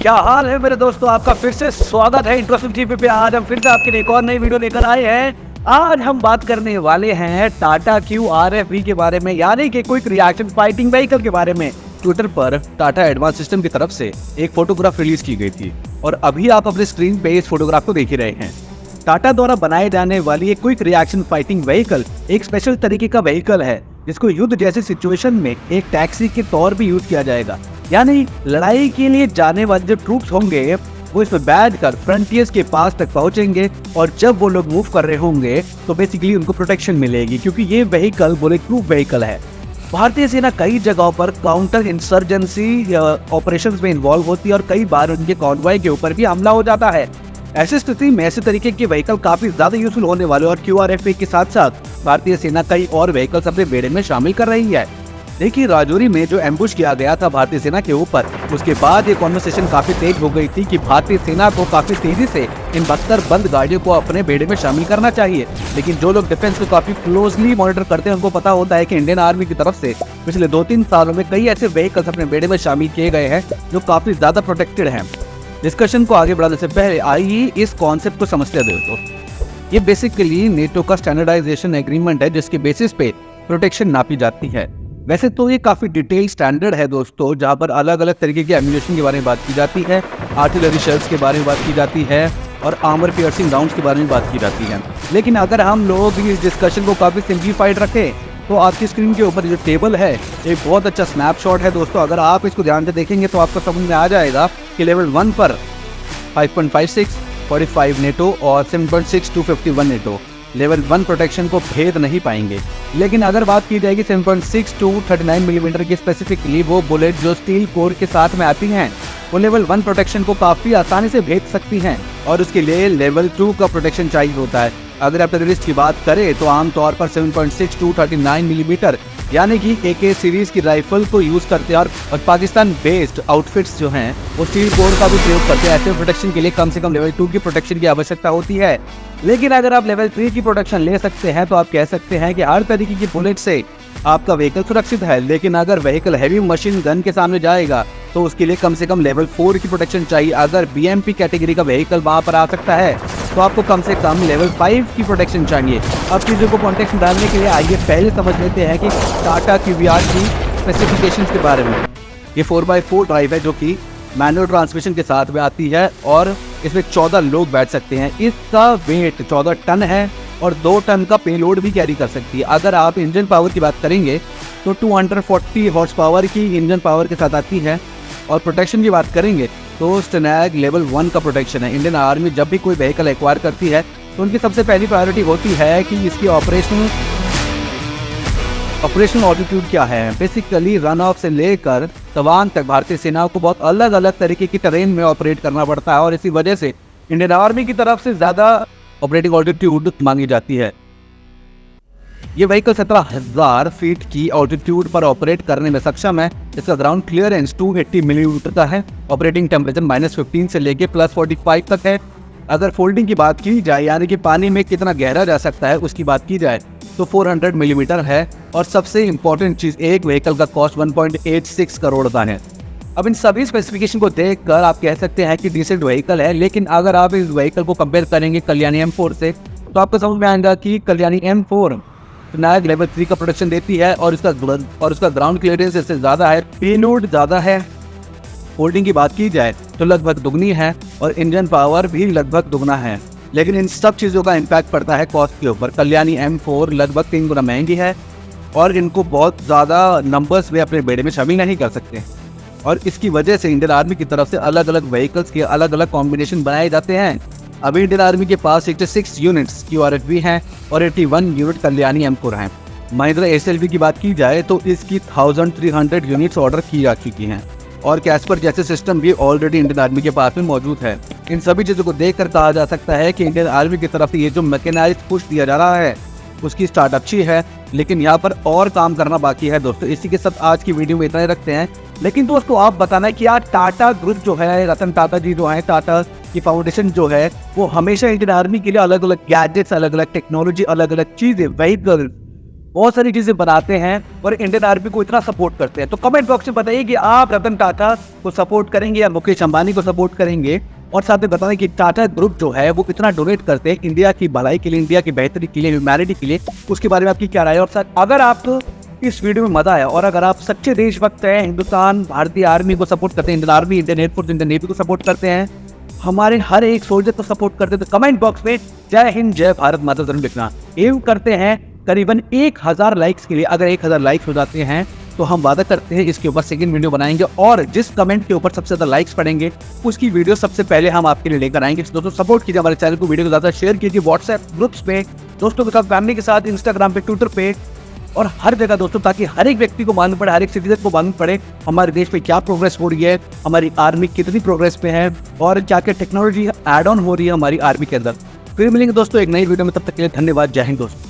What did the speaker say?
क्या हाल है मेरे दोस्तों, आपका फिर से स्वागत है इंटरेस्टिंग टीवी पे। आज हम फिर से आपके लिए एक और नई वीडियो लेकर आए हैं। आज हम बात करने वाले हैं टाटा QRF के बारे में, यानी कि क्विक रिएक्शन फाइटिंग व्हीकल के बारे में। ट्विटर पर टाटा एडवांस सिस्टम की तरफ से एक फोटोग्राफ रिलीज की गई थी और अभी आप अपने स्क्रीन पे इस फोटोग्राफ को देख ही रहे हैं। टाटा द्वारा बनाए जाने वाली एक क्विक रिएक्शन फाइटिंग व्हीकल एक स्पेशल तरीके का व्हीकल है जिसको युद्ध जैसे सिचुएशन में एक टैक्सी के तौर पे यूज किया जाएगा। यानी लड़ाई के लिए जाने वाले जो ट्रूप्स होंगे वो इसमें बैठकर फ्रंटियर्स के पास तक पहुंचेंगे और जब वो लोग मूव कर रहे होंगे तो बेसिकली उनको प्रोटेक्शन मिलेगी, क्योंकि ये व्हीकल बुलेट प्रूफ व्हीकल है। भारतीय सेना कई जगहों पर काउंटर इंसर्जेंसी ऑपरेशंस में इन्वॉल्व होती है और कई बार उनके कॉन्वॉय के ऊपर भी हमला हो जाता है। ऐसी स्थिति में ऐसे तरीके के व्हीकल काफी ज्यादा यूजफुल होने वाले और QRF के साथ साथ भारतीय सेना कई और व्हीकल्स अपने बेड़े में शामिल कर रही है। देखिए, राजौरी में जो एम्बुश किया गया था भारतीय सेना के ऊपर, उसके बाद ये कॉन्वर्सेशन काफी तेज हो गई थी कि भारतीय सेना को काफी तेजी से इन 72 बंद गाड़ियों को अपने बेड़े में शामिल करना चाहिए। लेकिन जो लोग डिफेंस को काफी क्लोजली मॉनिटर करते हैं उनको पता होता है कि इंडियन आर्मी की तरफ से पिछले 2-3 सालों में कई ऐसे व्हीकल्स अपने बेड़े में शामिल किए गए हैं जो काफी ज्यादा प्रोटेक्टेड हैं। डिस्कशन को आगे बढ़ाने से पहले आइए इस कॉन्सेप्ट को समझते हैं दोस्तों। ये बेसिकली नेटो का स्टैंडर्डाइजेशन एग्रीमेंट है जिसके बेसिस पे प्रोटेक्शन नापी जाती है। वैसे तो ये काफी डिटेल स्टैंडर्ड है दोस्तों, जहाँ पर अलग अलग तरीके के एम्यूनेशन के बारे में बात की जाती है, आर्टिलरी शेल्स के बारे में बात की जाती है और आर्मर पियर्सिंग राउंड्स के बारे में बात की जाती है। लेकिन अगर हम लोग इस डिस्कशन को काफी सिंप्लीफाइड रखें तो आपकी स्क्रीन के ऊपर जो टेबल है एक बहुत अच्छा स्नैपशॉट है दोस्तों। अगर आप इसको ध्यान से देखेंगे तो आपको समझ में आ जाएगा कि लेवल 1 पर 5.56 45 नेटो और 7.6 251 नेटो लेवल 1 प्रोटेक्शन को भेद नहीं पाएंगे। लेकिन अगर बात की जाएगी 7.6 टू 39 मिलीमीटर की स्पेसिफिकली, वो बुलेट जो स्टील कोर के साथ में आती हैं वो लेवल 1 प्रोटेक्शन को काफ़ी आसानी से भेद सकती हैं और उसके लिए लेवल 2 का प्रोटेक्शन चाहिए होता है। अगर आप टेररिस्ट की बात करें तो आमतौर पर 7.6 टू 39 मिलीमीटर यानी कि AK सीरीज की राइफल को यूज करते हैं और पाकिस्तान बेस्ड आउटफिट्स जो हैं वो स्टील कोर का भी प्रयोग करते हैं। ऐसे प्रोटेक्शन के लिए कम से कम लेवल 2 की प्रोटेक्शन की आवश्यकता होती है। लेकिन अगर आप लेवल 3 की प्रोटेक्शन ले सकते हैं तो आप कह सकते हैं कि हर तरीके की बुलेट से आपका व्हीकल सुरक्षित है। लेकिन अगर व्हीकल हैवी मशीन गन के सामने जाएगा तो उसके लिए कम से कम लेवल 4 की प्रोटेक्शन चाहिए। अगर BMP कैटेगरी का व्हीकल वहाँ पर आ सकता है तो आपको कम से कम लेवल 5 की प्रोटेक्शन चाहिए। अब चीज़ों को कॉन्टेक्स्ट में डालने के लिए आइए पहले समझ लेते हैं कि टाटा QVR की स्पेसिफिकेशंस के बारे में। ये 4x4 ड्राइव है जो कि मैनुअल ट्रांसमिशन के साथ में आती है और इसमें 14 लोग बैठ सकते हैं। इसका वेट 14 टन है और 2 टन का पेलोड भी कैरी कर सकती है। अगर आप इंजन पावर की बात करेंगे तो 240 हॉर्स पावर की इंजन पावर के साथ आती है। और प्रोटेक्शन की बात करेंगे तो स्टैग लेवल 1 का प्रोटेक्शन है। इंडियन आर्मी जब भी कोई व्हीकल एक्वायर करती है तो उनकी सबसे पहली प्रायोरिटी होती है कि इसकी ऑपरेशनल ऑल्टीट्यूड क्या है। बेसिकली रन ऑफ से लेकर तवांग तक भारतीय सेना को बहुत अलग अलग तरीके की टेरेन में ऑपरेट करना पड़ता है और इसी वजह से इंडियन आर्मी की तरफ से ज़्यादा ऑपरेटिंग ऑल्टीट्यूड मांगी जाती है। ये व्हीकल 17,000 फीट की ऑल्टीट्यूड पर ऑपरेट करने में सक्षम है। इसका ग्राउंड क्लियरेंस 280 मिलीमीटर का है। ऑपरेटिंग टेम्परेचर -15 से लेके +45 तक है। अगर फोल्डिंग की बात की जाए यानी कि पानी में कितना गहरा जा सकता है उसकी बात की जाए तो 400 मिलीमीटर है। और सबसे इम्पोर्टेंट चीज़, एक व्हीकल का कॉस्ट 1.86 करोड़ का है। अब इन सभी स्पेसिफिकेशन को देखकर आप कह सकते हैं कि डिसेंट व्हीकल है। लेकिन अगर आप इस व्हीकल को कंपेयर करेंगे कल्याणी M4 से तो आपको समझ में आएगा कि कल्याणी M4 नायक लेवल 3 का प्रोटेक्शन देती है और उसका ग्राउंड क्लियरेंस इससे ज़्यादा है, पेलोड ज़्यादा है। होल्डिंग की बात की जाए तो लगभग दुगनी है और इंजन पावर भी लगभग दुगना है। लेकिन इन सब चीज़ों का इम्पैक्ट पड़ता है कॉस्ट के ऊपर। कल्याणी M4 लगभग 3 गुना महंगी है और इनको बहुत ज़्यादा नंबर्स वे अपने बेड़े में शामिल नहीं कर सकते और इसकी वजह से इंडियन आर्मी की तरफ से अलग अलग व्हीकल्स के अलग अलग कॉम्बिनेशन बनाए जाते हैं। अभी इंडियन आर्मी के पास 86 यूनिट्स QRF भी हैं और 81 यूनिट कल्याणी M4 हैं। महिंद्रा SLV की बात की जाए तो इसकी 1300 यूनिट्स ऑर्डर की जा चुकी हैं और कैस्पर जैसे सिस्टम भी ऑलरेडी इंडियन आर्मी के पास में मौजूद है। इन सभी चीज़ों को देखकर कहा जा सकता है कि इंडियन आर्मी की तरफ से ये जो मैकेनाइज्ड पुश दिया जा रहा है उसकी स्टार्ट अच्छी है, लेकिन यहाँ पर और काम करना बाकी है दोस्तों। इसी के साथ आज की वीडियो में इतना ही रखते हैं। लेकिन दोस्तों आप बताना है कि यार टाटा ग्रुप जो है, रतन टाटा जी जो है, टाटा की फाउंडेशन जो है वो हमेशा इंडियन आर्मी के लिए अलग अलग गैजेट्स, अलग अलग टेक्नोलॉजी, अलग अलग चीज़ें, व्हीकल बहुत सारी चीजें बनाते हैं और इंडियन आर्मी को इतना सपोर्ट करते हैं। तो कमेंट बॉक्स में बताइए कि आप रतन टाटा को सपोर्ट करेंगे या मुकेश अंबानी को सपोर्ट करेंगे, और साथ में बताएं कि टाटा ग्रुप जो है वो कितना डोनेट करते हैं इंडिया की भलाई के लिए, इंडिया की बेहतरी के लिए, ह्यूमैनिटी के लिए, उसके बारे में आपकी क्या राय है। और साथ अगर आपको इस वीडियो में मजा आया और अगर आप सच्चे देशभक्त हैं, हिंदुस्तान भारतीय आर्मी को सपोर्ट करते हैं, Indian army, Indian air force, Indian navy को सपोर्ट करते हैं, हमारे हर एक सोल्जर को सपोर्ट करते हैं, तो कमेंट बॉक्स में जय हिंद जय भारत माता जरूर लिखना। एम करते हैं करीबन 1000 लाइक्स के लिए। अगर 1000 लाइक्स हो जाते हैं तो हम वादा करते हैं इसके ऊपर सेकंड वीडियो बनाएंगे, और जिस कमेंट के ऊपर सबसे ज्यादा लाइक्स पड़ेंगे उसकी वीडियो सबसे पहले हम आपके लिए लेकर आएंगे। दोस्तों सपोर्ट कीजिए हमारे चैनल को, वीडियो को ज्यादा शेयर कीजिए व्हाट्सएप ग्रुप्स पे, दोस्तों के साथ, फैमिली के साथ, इंस्टाग्राम पे, ट्विटर पे और हर जगह दोस्तों, ताकि हर एक व्यक्ति को मालूम पड़े, हर एक सिटीजन को मालूम पड़े हमारे देश में क्या प्रोग्रेस हो रही है, हमारी आर्मी कितनी प्रोग्रेस पे है और क्या क्या टेक्नोलॉजी ऐड ऑन हो रही है हमारी आर्मी के अंदर। फिर मिलेंगे दोस्तों एक नई वीडियो में, तब तक के लिए धन्यवाद। जय हिंद दोस्तों।